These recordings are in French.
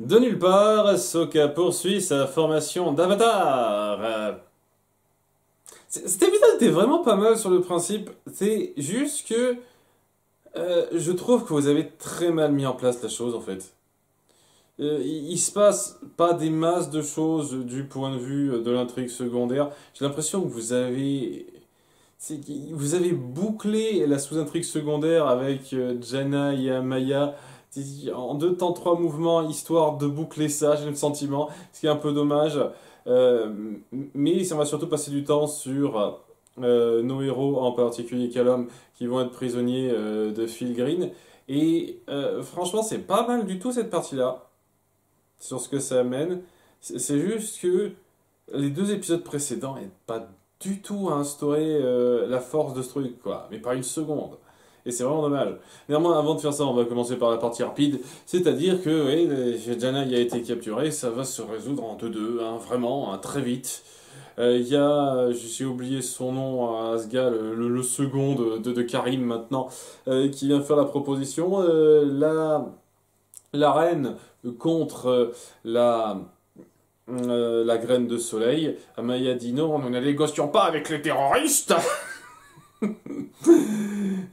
De nulle part, Sokka poursuit sa formation d'avatar. Cet épisode était vraiment pas mal sur le principe. C'est juste que je trouve que vous avez très mal mis en place la chose en fait. Il se passe pas des masses de choses du point de vue de l'intrigue secondaire. J'ai l'impression que vous avez bouclé la sous-intrigue secondaire avec Janna et Amaya en deux temps, trois mouvements, histoire de boucler ça, j'ai le sentiment, ce qui est un peu dommage. Euh, mais on va surtout passer du temps sur nos héros, en particulier Callum, qui vont être prisonniers de Phil Green. Et franchement, c'est pas mal du tout cette partie-là, sur ce que ça amène. C'est juste que les deux épisodes précédents n'aident pas du tout à instaurer la force de ce truc, quoi. Mais pas une seconde. Et c'est vraiment dommage. Néanmoins, avant de faire ça, on va commencer par la partie rapide. C'est-à-dire que, oui, Janna y a été capturé, ça va se résoudre en 2-2, hein, vraiment, hein, très vite. Il y a, j'ai oublié son nom, Asga, le second de Karim maintenant, qui vient faire la proposition. La reine contre la graine de soleil. Amaya dit non, nous ne négocions pas avec les terroristes.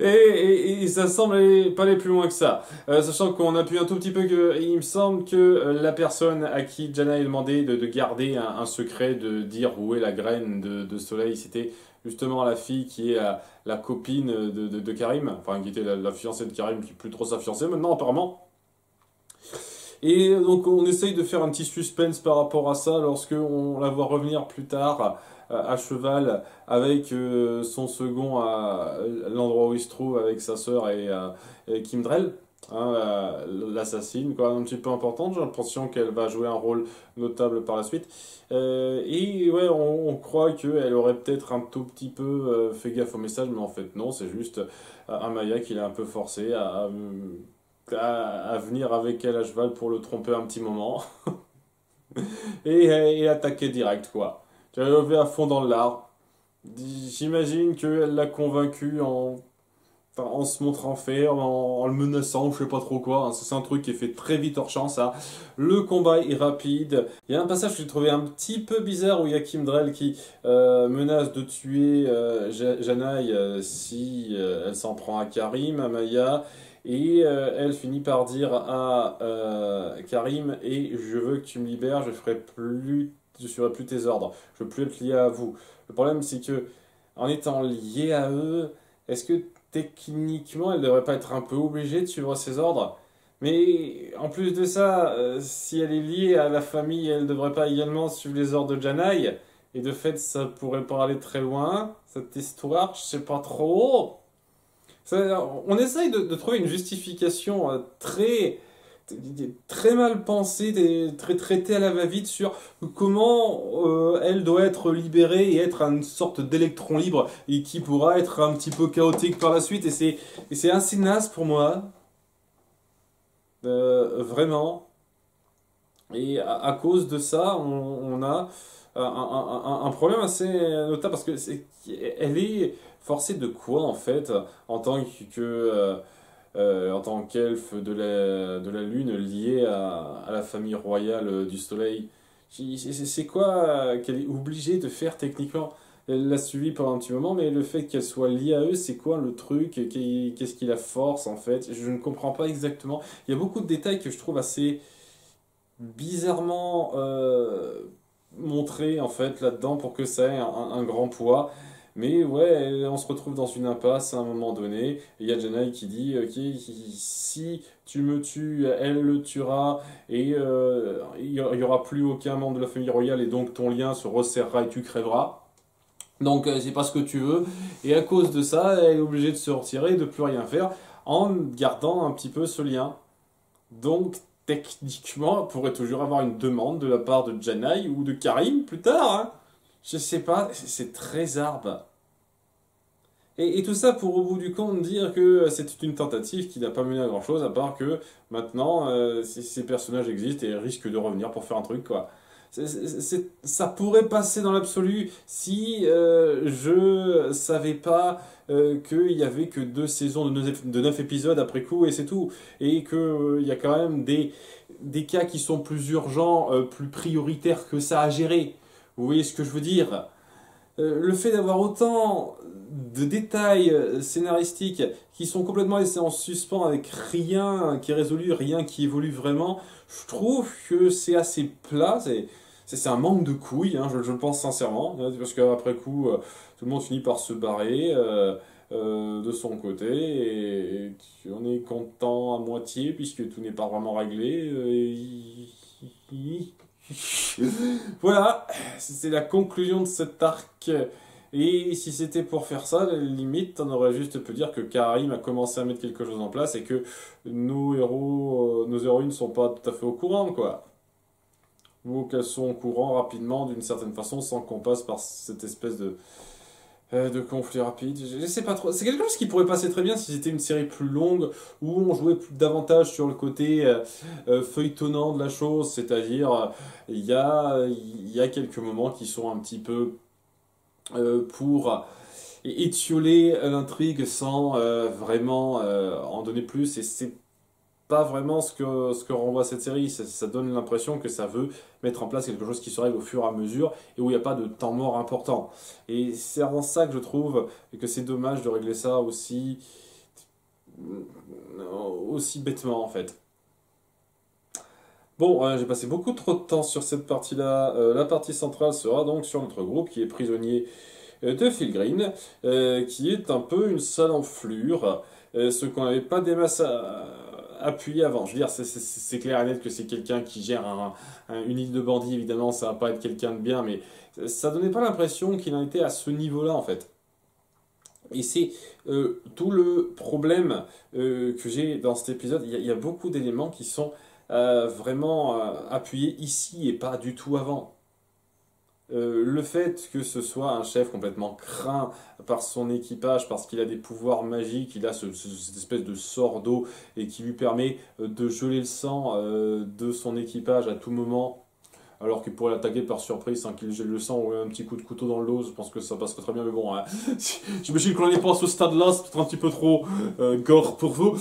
Et ça semble pas aller plus loin que ça. Sachant qu'on a pu un tout petit peu que. Il me semble que la personne à qui Janna a demandé de garder un secret, de dire où est la graine de soleil, c'était justement la fille qui est la copine de Karim. Enfin, qui était la fiancée de Karim, qui est plus trop sa fiancée maintenant, apparemment. Et donc on essaye de faire un petit suspense par rapport à ça lorsque on la voit revenir plus tard à cheval avec son second à l'endroit où il se trouve avec sa sœur et Kim Drell, hein, l'assassine, quoi, un petit peu importante. J'ai l'impression qu'elle va jouer un rôle notable par la suite. Et ouais, on croit qu'elle aurait peut-être un tout petit peu fait gaffe au message, mais en fait non, c'est juste Amaya qui l'a un peu forcé à venir avec elle à cheval pour le tromper un petit moment et attaquer direct quoi. J'avais levé à fond dans l'art. J'imagine qu'elle l'a convaincu en se montrant faire, en le menaçant, je sais pas trop quoi. Hein. C'est un truc qui est fait très vite hors champ, ça. Le combat est rapide. Il y a un passage que j'ai trouvé un petit peu bizarre où il y a Kim Drell qui menace de tuer Janaï si elle s'en prend à Karim, à Maya. Et elle finit par dire à Karim, et je veux que tu me libères, je suivrai plus tes ordres, je veux plus être lié à vous. Le problème c'est que en étant lié à eux, est-ce que techniquement elle devrait pas être un peu obligée de suivre ses ordres? Mais en plus de ça, si elle est liée à la famille, elle devrait pas également suivre les ordres de Janai. Et de fait, ça pourrait pas aller très loin, cette histoire, je sais pas trop. On essaye de trouver une justification très mal pensée, très traitée à la va-vite sur comment elle doit être libérée et être une sorte d'électron libre et qui pourra être un petit peu chaotique par la suite. Et c'est assez naze pour moi, vraiment. Et à cause de ça, on a un problème assez notable parce que elle est forcée de quoi en fait en tant en tant qu'elfe de la lune liée à la famille royale du soleil. C'est quoi qu'elle est obligée de faire techniquement? Elle l'a suivi pendant un petit moment, mais le fait qu'elle soit liée à eux, c'est quoi le truc? Qu'est-ce qui la force en fait? Je ne comprends pas exactement. Il y a beaucoup de détails que je trouve assez bizarrement montré en fait là-dedans pour que ça ait un grand poids. Mais ouais, on se retrouve dans une impasse à un moment donné. Et il y a Janai qui dit, ok, si tu me tues, elle le tuera, et il y aura plus aucun membre de la famille royale, et donc ton lien se resserrera et tu crèveras. Donc c'est pas ce que tu veux. Et à cause de ça, elle est obligée de se retirer et de plus rien faire en gardant un petit peu ce lien. Donc, techniquement, elle pourrait toujours avoir une demande de la part de Janai ou de Karim plus tard. Hein. Je sais pas, c'est très arbe. Et tout ça pour au bout du compte dire que c'est une tentative qui n'a pas mené à grand chose, à part que maintenant, ces personnages existent et risquent de revenir pour faire un truc, quoi. Ça pourrait passer dans l'absolu si je savais pas qu'il y avait que 2 saisons de 9 épisodes après coup et c'est tout. Et qu'il y a quand même des cas qui sont plus urgents, plus prioritaires que ça à gérer. Vous voyez ce que je veux dire? Le fait d'avoir autant de détails scénaristiques qui sont complètement laissés en suspens avec rien qui est résolu, rien qui évolue vraiment, je trouve que c'est assez plat. C'est un manque de couilles, hein, je le pense sincèrement, parce qu'après coup, tout le monde finit par se barrer de son côté et on est content à moitié puisque tout n'est pas vraiment réglé. Voilà, c'est la conclusion de cet arc. Et si c'était pour faire ça, limite, on aurait juste pu dire que Karim a commencé à mettre quelque chose en place et que nos héros, nos héroïnes sont pas tout à fait au courant, quoi. Ou qu'elles sont au courant rapidement d'une certaine façon sans qu'on passe par cette espèce de conflit rapide. Je sais pas trop. C'est quelque chose qui pourrait passer très bien si c'était une série plus longue où on jouait davantage sur le côté feuilletonnant de la chose, c'est-à-dire il y a quelques moments qui sont un petit peu pour étioler l'intrigue sans vraiment en donner plus et c'est pas vraiment ce que renvoie cette série. Ça donne l'impression que ça veut mettre en place quelque chose qui se règle au fur et à mesure et où il n'y a pas de temps mort important. Et c'est en ça que je trouve que c'est dommage de régler ça aussi bêtement en fait. Bon, j'ai passé beaucoup trop de temps sur cette partie-là. La partie centrale sera donc sur notre groupe qui est prisonnier de Phil Green, qui est un peu une sale enflure, ce qu'on n'avait pas des masses appuyé avant. Je veux dire, c'est clair et net que c'est quelqu'un qui gère une île de bandits, évidemment, ça va pas être quelqu'un de bien, mais ça donnait pas l'impression qu'il en était à ce niveau-là, en fait. Et c'est tout le problème que j'ai dans cet épisode. Il y a beaucoup d'éléments qui sont vraiment appuyés ici et pas du tout avant. Le fait que ce soit un chef complètement craint par son équipage parce qu'il a des pouvoirs magiques, il a cette espèce de sort d'eau et qui lui permet de geler le sang de son équipage à tout moment, alors qu'il pourrait l'attaquer par surprise sans qu'il gèle le sang ou un petit coup de couteau dans le dos, je pense que ça passerait très bien, mais bon, hein. J'imagine qu'on n'est pas à ce stade-là, c'est peut-être un petit peu trop gore pour vous.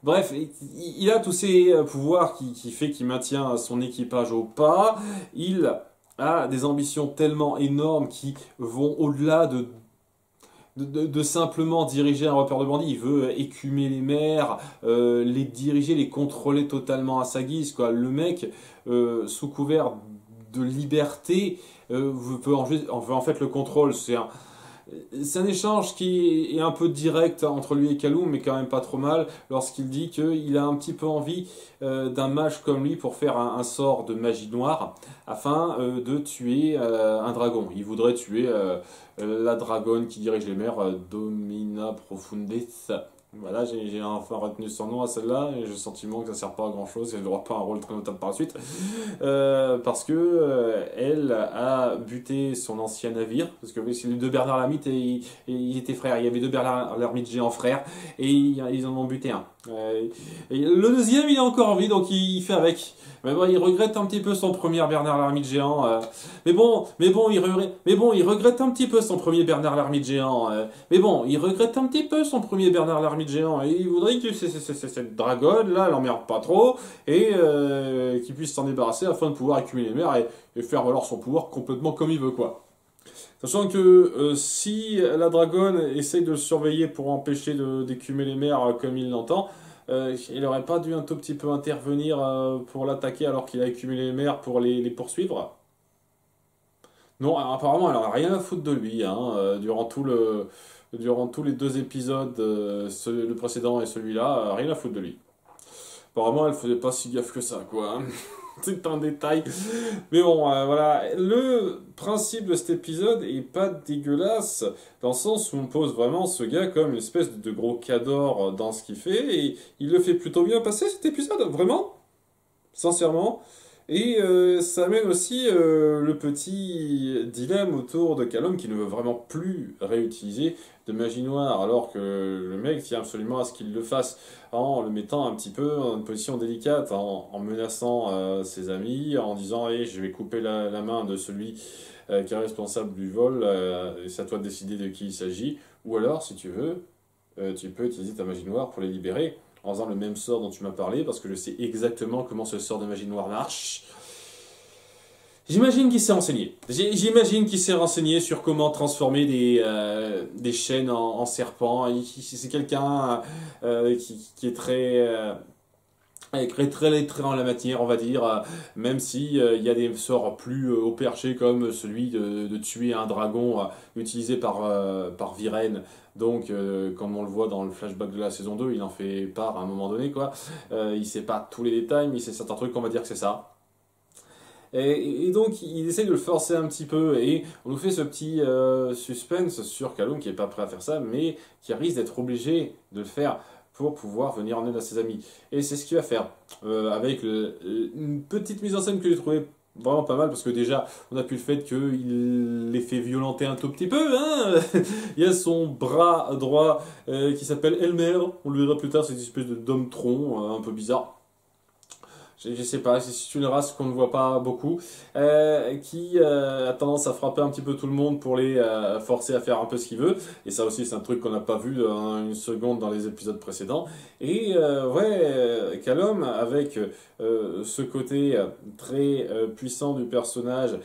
Bref, il a tous ces pouvoirs qui fait qu'il maintient son équipage au pas, il a des ambitions tellement énormes qui vont au-delà de simplement diriger un repère de bandits. Il veut écumer les mers, les diriger, les contrôler totalement à sa guise, quoi. Le mec, sous couvert de liberté, veut en fait le contrôle. C'est un échange qui est un peu direct entre lui et Kaloum, mais quand même pas trop mal, lorsqu'il dit qu'il a un petit peu envie d'un mage comme lui pour faire un sort de magie noire, afin de tuer un dragon. Il voudrait tuer la dragonne qui dirige les mers, Domina Profundis. Voilà, j'ai enfin retenu son nom à celle-là, et j'ai le sentiment que ça sert pas à grand-chose, et elle n'aura pas un rôle très notable par la suite, parce que elle a buté son ancien navire, parce que c'est les deux Bernard Lermite, et ils étaient frères, il y avait deux Bernard Lermite géants frères, et ils en ont buté un. Et le deuxième, il a encore envie, donc il fait avec. Mais bon, il regrette un petit peu son premier Bernard Lermite géant. Mais bon, il regrette un petit peu son premier Bernard Lermite géant. Mais bon, il regrette un petit peu son premier Bernard Lermite géant. Et il voudrait que cette dragonne, là, elle l'emmerde pas trop, et qu'il puisse s'en débarrasser afin de pouvoir accumuler les mers et faire valoir son pouvoir complètement comme il veut, quoi. Sachant que si la dragonne essaye de le surveiller pour empêcher d'écumer les mers comme il l'entend, il n'aurait pas dû un tout petit peu intervenir pour l'attaquer alors qu'il a accumulé les mers pour les poursuivre. Non, apparemment, elle n'a rien à foutre de lui, hein, durant tous les 2 épisodes, le précédent et celui-là, rien à foutre de lui. Apparemment, elle faisait pas si gaffe que ça, quoi, hein. C'est un détail. Mais bon, voilà. Le principe de cet épisode est pas dégueulasse, dans le sens où on pose vraiment ce gars comme une espèce de gros cador dans ce qu'il fait, et il le fait plutôt bien passer cet épisode, vraiment, sincèrement. Et ça amène aussi le petit dilemme autour de Callum qui ne veut vraiment plus réutiliser de magie noire, alors que le mec tient absolument à ce qu'il le fasse en le mettant un petit peu en une position délicate, en menaçant ses amis, en disant hey, je vais couper la main de celui qui est responsable du vol, et c'est à toi de décider de qui il s'agit, ou alors si tu veux, tu peux utiliser ta magie noire pour les libérer en faisant le même sort dont tu m'as parlé, parce que je sais exactement comment ce sort de magie noire marche. J'imagine qu'il s'est renseigné. J'imagine qu'il s'est renseigné sur comment transformer des chaînes en serpents. C'est quelqu'un qui est très lettré en la matière, on va dire, même si il y a des sorts plus haut perché comme celui de tuer un dragon utilisé par Viren. Donc, comme on le voit dans le flashback de la saison 2, il en fait part à un moment donné, quoi. Il sait pas tous les détails, mais il sait certains trucs, on va dire que c'est ça. Et donc, il essaie de le forcer un petit peu, et on nous fait ce petit suspense sur Callum qui est pas prêt à faire ça, mais qui risque d'être obligé de le faire pour pouvoir venir en aide à ses amis. Et c'est ce qu'il va faire, avec une petite mise en scène que j'ai trouvé vraiment pas mal, parce que déjà, on a pu le fait qu'il les fait violenter un tout petit peu, hein. Il y a son bras droit qui s'appelle Elmer, on le verra plus tard, c'est une espèce de d'homme-tronc un peu bizarre. Je sais pas, c'est une race qu'on ne voit pas beaucoup, qui a tendance à frapper un petit peu tout le monde pour les forcer à faire un peu ce qu'il veut. Et ça aussi, c'est un truc qu'on n'a pas vu une seconde dans les épisodes précédents. Et ouais, Callum, avec ce côté très puissant du personnage,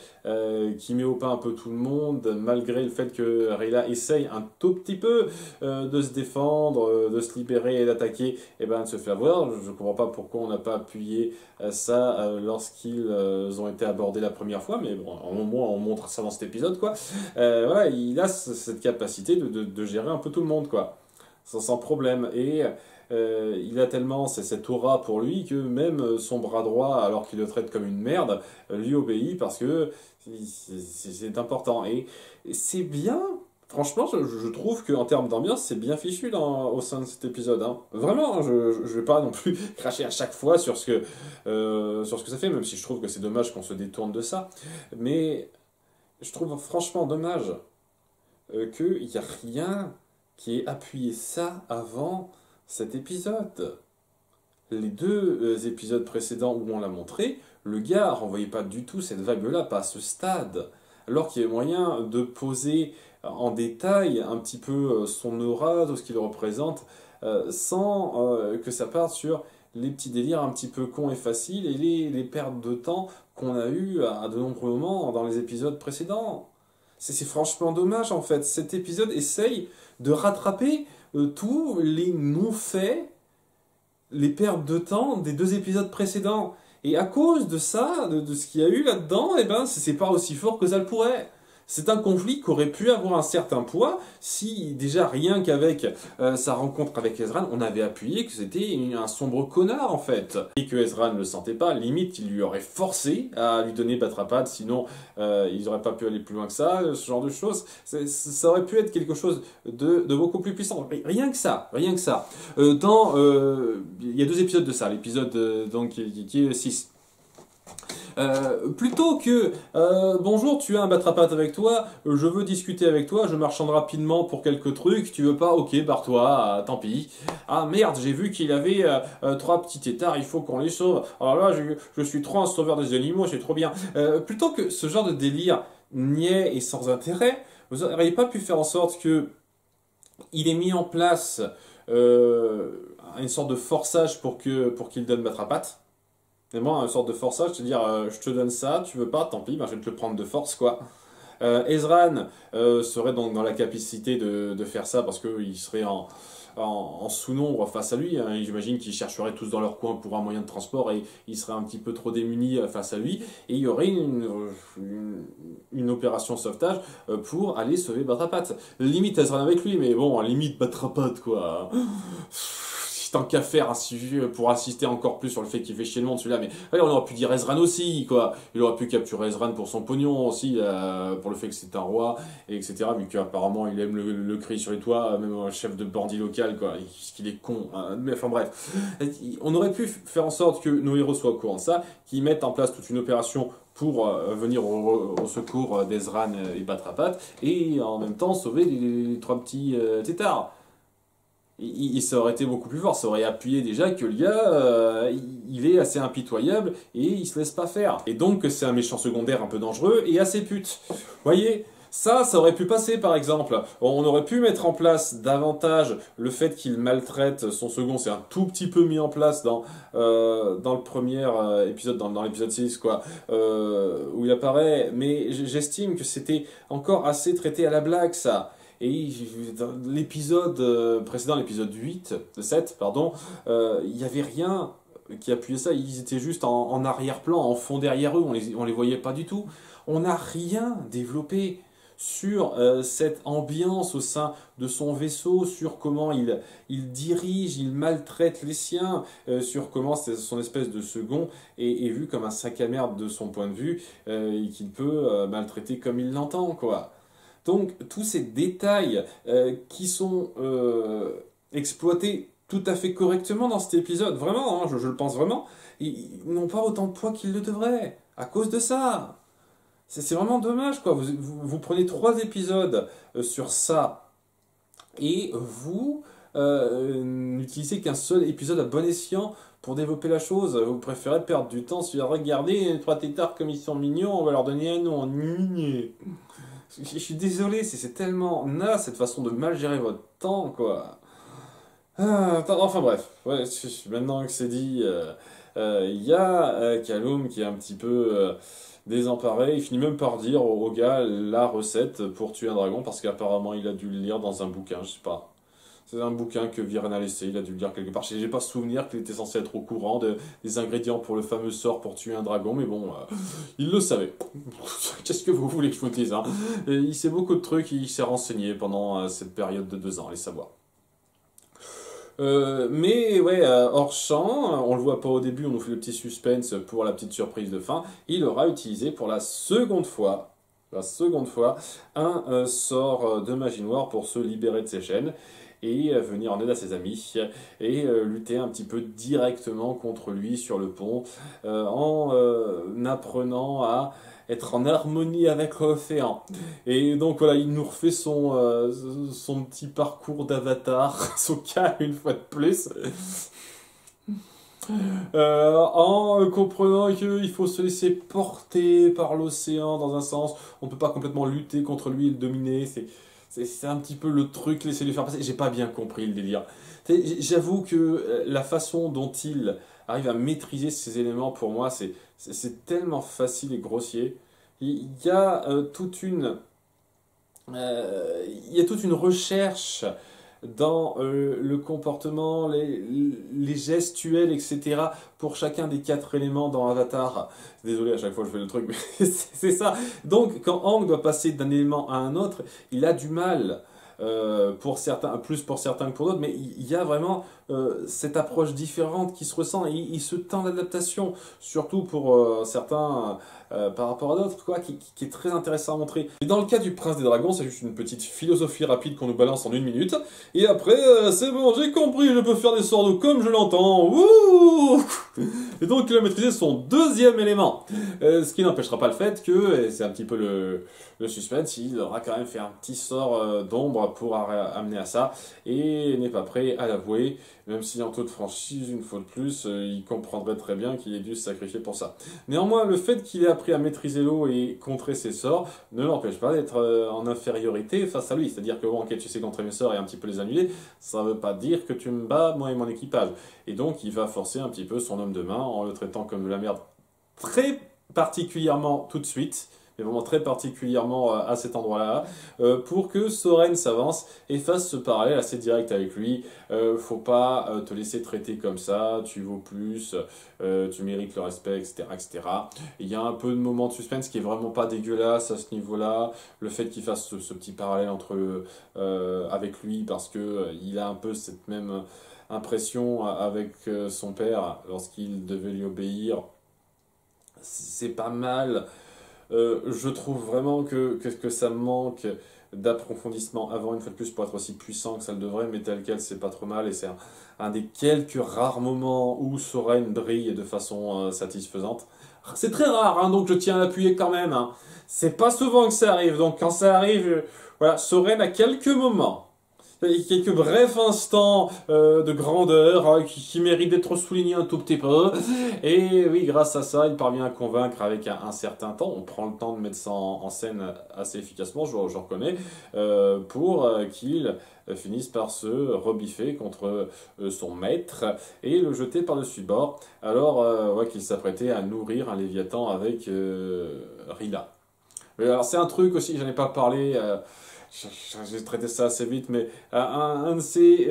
qui met au pas un peu tout le monde, malgré le fait que Rayla essaye un tout petit peu de se défendre, de se libérer et d'attaquer, et ben, elle se fait avoir. Je ne comprends pas pourquoi on n'a pas appuyé ça lorsqu'ils ont été abordés la première fois, mais bon, au moins on montre ça dans cet épisode, quoi. Voilà, il a cette capacité de gérer un peu tout le monde, quoi, sans problème. Et il a tellement cette aura pour lui que même son bras droit, alors qu'il le traite comme une merde, lui obéit parce que c'est important. Et c'est bien. Franchement, je trouve qu'en termes d'ambiance, c'est bien fichu au sein de cet épisode, hein. Vraiment, hein, je vais pas non plus cracher à chaque fois sur ce que ça fait, même si je trouve que c'est dommage qu'on se détourne de ça. Mais je trouve franchement dommage qu'il n'y a rien qui ait appuyé ça avant cet épisode. Les deux épisodes précédents où on l'a montré, le gars renvoyait pas du tout cette vague-là, pas à ce stade. Alors qu'il y a moyen de poser en détail un petit peu son aura, tout ce qu'il représente, sans que ça parte sur les petits délires un petit peu cons et faciles et les pertes de temps qu'on a eues à de nombreux moments dans les épisodes précédents. C'est franchement dommage en fait. Cet épisode essaye de rattraper tous les non-faits, les pertes de temps des deux épisodes précédents. Et à cause de ça, de ce qu'il y a eu là-dedans, eh ben, c'est pas aussi fort que ça le pourrait. C'est un conflit qui aurait pu avoir un certain poids si, déjà, rien qu'avec sa rencontre avec Ezran, on avait appuyé que c'était un sombre connard, en fait. Et que Ezran ne le sentait pas, limite, il lui aurait forcé à lui donner Batrapad, sinon ils n'auraient pas pu aller plus loin que ça, ce genre de choses. Ça aurait pu être quelque chose de beaucoup plus puissant. Rien que ça, rien que ça. Il y a deux épisodes de ça, l'épisode donc qui est 6. Plutôt que bonjour, tu as un Batrapat avec toi, je veux discuter avec toi, je marchande rapidement pour quelques trucs, tu veux pas, ok, barre-toi, tant pis. Ah merde, j'ai vu qu'il avait trois petits têtards, il faut qu'on les sauve. Alors là, je suis trop un sauveur des animaux, c'est trop bien. Plutôt que ce genre de délire niais et sans intérêt, vous n'auriez pas pu faire en sorte que il ait mis en place une sorte de forçage pour qu'il donne Batrapat. Et moi, une sorte de forçage, c'est-à-dire, je te donne ça, tu veux pas, tant pis, ben, je vais te le prendre de force, quoi. Ezran serait donc dans la capacité de faire ça parce qu'il serait en sous-nombre face à lui, hein. J'imagine qu'ils chercheraient tous dans leur coin pour un moyen de transport et ils seraient un petit peu trop démunis face à lui. Et il y aurait une opération sauvetage pour aller sauver Batrapat. Limite Ezran avec lui, mais bon, limite Batrapat, quoi. tant qu'à faire pour insister encore plus sur le fait qu'il fait chier le monde celui-là, mais allez, on aurait pu dire Ezran aussi, quoi. Il aurait pu capturer Ezran pour son pognon aussi, pour le fait que c'est un roi, et etc. Vu qu'apparemment il aime le cri sur les toits, même un chef de bandit local, quoi. Qu'il est con. Mais enfin bref. On aurait pu faire en sorte que nos héros soient au courant de ça, qu'ils mettent en place toute une opération pour venir au secours d'Ezran et Batrapat, et en même temps sauver les trois petits têtards. Ça aurait été beaucoup plus fort, ça aurait appuyé déjà que le gars, il est assez impitoyable et il se laisse pas faire. Et donc c'est un méchant secondaire un peu dangereux et assez pute. Vous voyez, ça aurait pu passer par exemple. On aurait pu mettre en place davantage le fait qu'il maltraite son second, c'est un tout petit peu mis en place dans le premier épisode, dans l'épisode 6, quoi, où il apparaît, mais j'estime que c'était encore assez traité à la blague, ça. Et dans l'épisode précédent, l'épisode 7, pardon, il n'y avait rien qui appuyait ça. Ils étaient juste en arrière-plan, en fond derrière eux, on les voyait pas du tout. On n'a rien développé sur cette ambiance au sein de son vaisseau, sur comment il dirige, il maltraite les siens, sur comment son espèce de second est vu comme un sac à merde de son point de vue, et qu'il peut maltraiter comme il l'entend, quoi. Donc tous ces détails qui sont exploités tout à fait correctement dans cet épisode, vraiment, hein, je le pense vraiment, ils n'ont pas autant de poids qu'ils le devraient, à cause de ça. C'est vraiment dommage, quoi. Vous prenez 3 épisodes sur ça, et vous n'utilisez qu'un seul épisode à bon escient pour développer la chose. Vous préférez perdre du temps sur regarder les 3 têtards comme ils sont mignons, on va leur donner un nom. Je suis désolé, c'est tellement naze cette façon de mal gérer votre temps, quoi. Enfin bref, ouais, maintenant que c'est dit, il y a Kaloum qui est un petit peu désemparé. Il finit même par dire au gars la recette pour tuer un dragon parce qu'apparemment il a dû le lire dans un bouquin, je sais pas. C'est un bouquin que Viren a laissé, il a dû le lire quelque part. J'ai pas souvenir qu'il était censé être au courant des ingrédients pour le fameux sort pour tuer un dragon, mais bon, il le savait. Qu'est-ce que vous voulez que je vous dise, hein? Et il sait beaucoup de trucs, il s'est renseigné pendant cette période de 2 ans, allez savoir. Mais ouais, hors champ, on le voit pas au début, on nous fait le petit suspense pour la petite surprise de fin. Il aura utilisé pour la seconde fois, un sort de magie noire pour se libérer de ses chaînes et venir en aide à ses amis et lutter un petit peu directement contre lui sur le pont en apprenant à être en harmonie avec l'océan. Et donc voilà, il nous refait son petit parcours d'avatar, son cas une fois de plus. En comprenant qu'il faut se laisser porter par l'océan dans un sens, on ne peut pas complètement lutter contre lui et le dominer, c'est un petit peu le truc, laisser lui faire passer. J'ai pas bien compris le délire. J'avoue que la façon dont il arrive à maîtriser ces éléments, pour moi, c'est tellement facile et grossier. Il y a il y a toute une recherche dans le comportement, les gestuels, etc. pour chacun des 4 éléments dans Avatar. Désolé, à chaque fois je fais le truc, mais c'est ça. Donc, quand Aang doit passer d'un élément à un autre, il a du mal. Pour certains, plus pour certains que pour d'autres, mais il y a vraiment cette approche différente qui se ressent et il se tend l'adaptation, surtout pour certains par rapport à d'autres, quoi, qui est très intéressant à montrer. Et dans le cas du Prince des Dragons, c'est juste une petite philosophie rapide qu'on nous balance en 1 minute, et après, c'est bon, j'ai compris, je peux faire des sorts d'eau comme je l'entends, wouh! Et donc il a maîtrisé son 2e élément, ce qui n'empêchera pas le fait que, et c'est un petit peu le suspense, il aura quand même fait un petit sort d'ombre pour amener à ça, et n'est pas prêt à l'avouer, même si en toute franchise, une fois de plus, il comprendrait très bien qu'il ait dû se sacrifier pour ça. Néanmoins, le fait qu'il ait appris à maîtriser l'eau et contrer ses sorts ne l'empêche pas d'être en infériorité face à lui. C'est-à-dire que bon, ok, tu sais contrer mes sorts et un petit peu les annuler, ça ne veut pas dire que tu me bats, moi et mon équipage. Et donc, il va forcer un petit peu son homme de main en le traitant comme de la merde très particulièrement tout de suite, mais vraiment très particulièrement à cet endroit-là, pour que Soren s'avance et fasse ce parallèle assez direct avec lui. Faut pas te laisser traiter comme ça, tu vaux plus, tu mérites le respect, etc., etc. Il y a un peu de moment de suspense qui est vraiment pas dégueulasse à ce niveau-là. Le fait qu'il fasse ce petit parallèle avec lui, parce que il a un peu cette même impression avec son père lorsqu'il devait lui obéir. C'est pas mal. Je trouve vraiment que ça manque d'approfondissement avant, une fois de plus, pour être aussi puissant que ça le devrait, mais tel quel, c'est pas trop mal, et c'est un des quelques rares moments où Soren brille de façon satisfaisante. C'est très rare, hein, donc je tiens à l'appuyer quand même. Hein. C'est pas souvent que ça arrive, donc quand ça arrive, voilà, Soren a quelques moments. Quelques brefs instants de grandeur qui méritent d'être soulignés un tout petit peu. Et oui, grâce à ça, il parvient à convaincre avec un certain temps. On prend le temps de mettre ça en scène assez efficacement, je reconnais, pour qu'il finisse par se rebiffer contre son maître et le jeter par-dessus bord. Alors qu'il s'apprêtait à nourrir un Léviathan avec Rila. Alors c'est un truc aussi, j'en ai pas parlé... J'ai traité ça assez vite, mais un de ces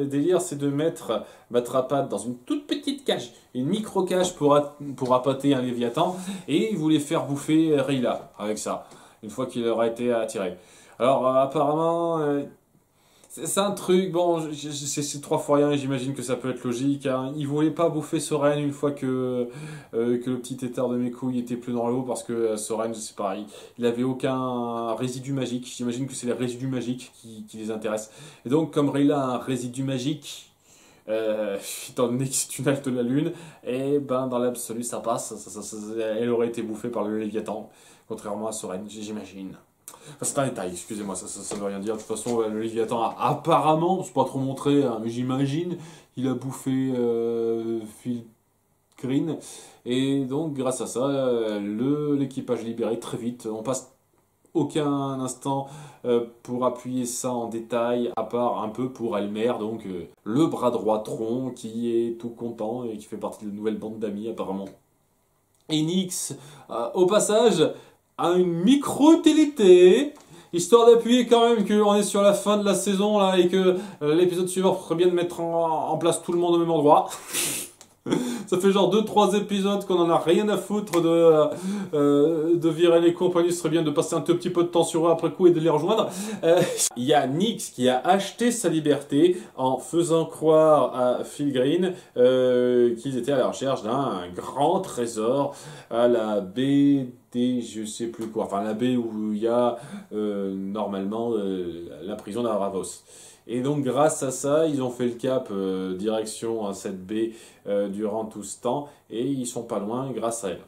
délires, c'est de mettre Matrapat dans une toute petite cage, une micro-cage pour appâter un Léviathan, et il voulait faire bouffer Rayla avec ça, une fois qu'il aura été attiré. Alors apparemment, c'est un truc, bon, c'est 3 fois rien, j'imagine que ça peut être logique. Hein. Il voulait pas bouffer Soren une fois que le petit étard de mes couilles était plus dans l'eau, parce que Soren, c'est pareil, il avait aucun résidu magique. J'imagine que c'est les résidus magiques qui les intéressent. Et donc, comme Rayla a un résidu magique, étant donné que c'est une halte de la lune, et ben dans l'absolu ça passe, elle aurait été bouffée par le Léviathan, contrairement à Soren, j'imagine. Enfin, c'est un détail, excusez-moi, ça veut rien dire. De toute façon, le Léviathan a apparemment, c'est pas trop montré, hein, mais j'imagine, il a bouffé Phil Green. Et donc, grâce à ça, l'équipage est libéré très vite. On passe aucun instant pour appuyer ça en détail, à part un peu pour Elmer, donc le bras droit Tron, qui est tout content et qui fait partie de la nouvelle bande d'amis, apparemment. Et Nyx, au passage, a une micro-utilité, histoire d'appuyer quand même qu'on est sur la fin de la saison là et que l'épisode suivant ferait bien de mettre en place tout le monde au même endroit. Ça fait genre 2-3 épisodes qu'on en a rien à foutre de virer les compagnies. Ce serait bien de passer un tout petit peu de temps sur eux après coup et de les rejoindre. Il y a Nyx qui a acheté sa liberté en faisant croire à Phil Green qu'ils étaient à la recherche d'un grand trésor à la baie des je sais plus quoi. Enfin, la baie où il y a normalement la prison d'Aravos. Et donc grâce à ça, ils ont fait le cap direction cette baie durant tout ce temps, et ils sont pas loin grâce à elle.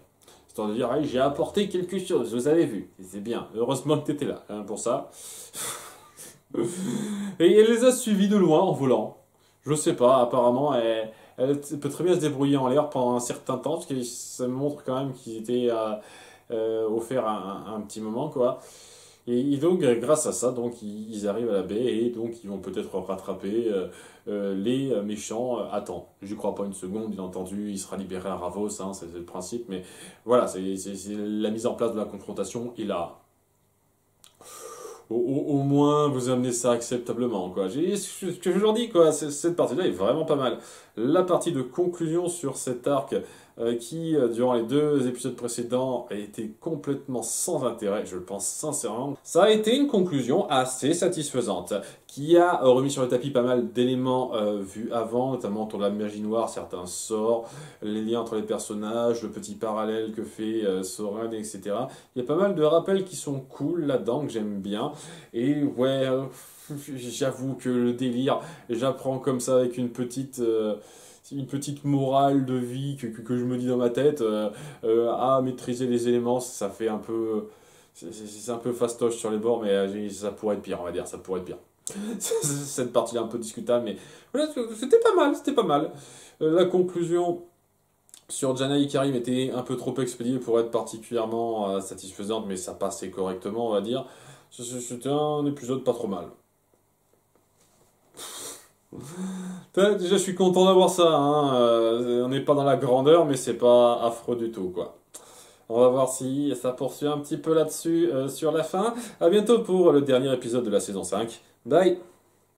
Histoire de dire, hey, j'ai apporté quelque chose, vous avez vu, c'est bien, heureusement que tu étais là hein, pour ça. Et elle les a suivis de loin en volant. Je sais pas, apparemment elle peut très bien se débrouiller en l'air pendant un certain temps, parce que ça me montre quand même qu'ils étaient offerts un petit moment quoi. Et donc, grâce à ça, donc, ils arrivent à la baie et donc ils vont peut-être rattraper les méchants à temps. Je crois pas une seconde, bien entendu, il sera libéré à Ravos, hein, c'est le principe, mais voilà, c'est la mise en place de la confrontation, et là, au moins vous amenez ça acceptablement, quoi. Ce que je leur dis, quoi, cette partie-là est vraiment pas mal. La partie de conclusion sur cet arc qui, durant les 2 épisodes précédents, a été complètement sans intérêt, je le pense sincèrement. Ça a été une conclusion assez satisfaisante, qui a remis sur le tapis pas mal d'éléments vus avant, notamment autour de la magie noire, certains sorts, les liens entre les personnages, le petit parallèle que fait Soren, etc. Il y a pas mal de rappels qui sont cool là-dedans, que j'aime bien. Et ouais, j'avoue que le délire, j'apprends comme ça avec une petite morale de vie que je me dis dans ma tête, à maîtriser les éléments, ça fait un peu... C'est un peu fastoche sur les bords, mais ça pourrait être pire, on va dire, ça pourrait être pire. Cette partie-là un peu discutable, mais voilà, c'était pas mal, c'était pas mal. La conclusion sur Jana et Karim était un peu trop expédiée pour être particulièrement satisfaisante, mais ça passait correctement, on va dire. C'était un épisode pas trop mal. Déjà, je suis content d'avoir ça, hein. On n'est pas dans la grandeur, mais c'est pas affreux du tout, quoi. On va voir si ça poursuit un petit peu là-dessus sur la fin. À bientôt pour le dernier épisode de la saison 5. Bye!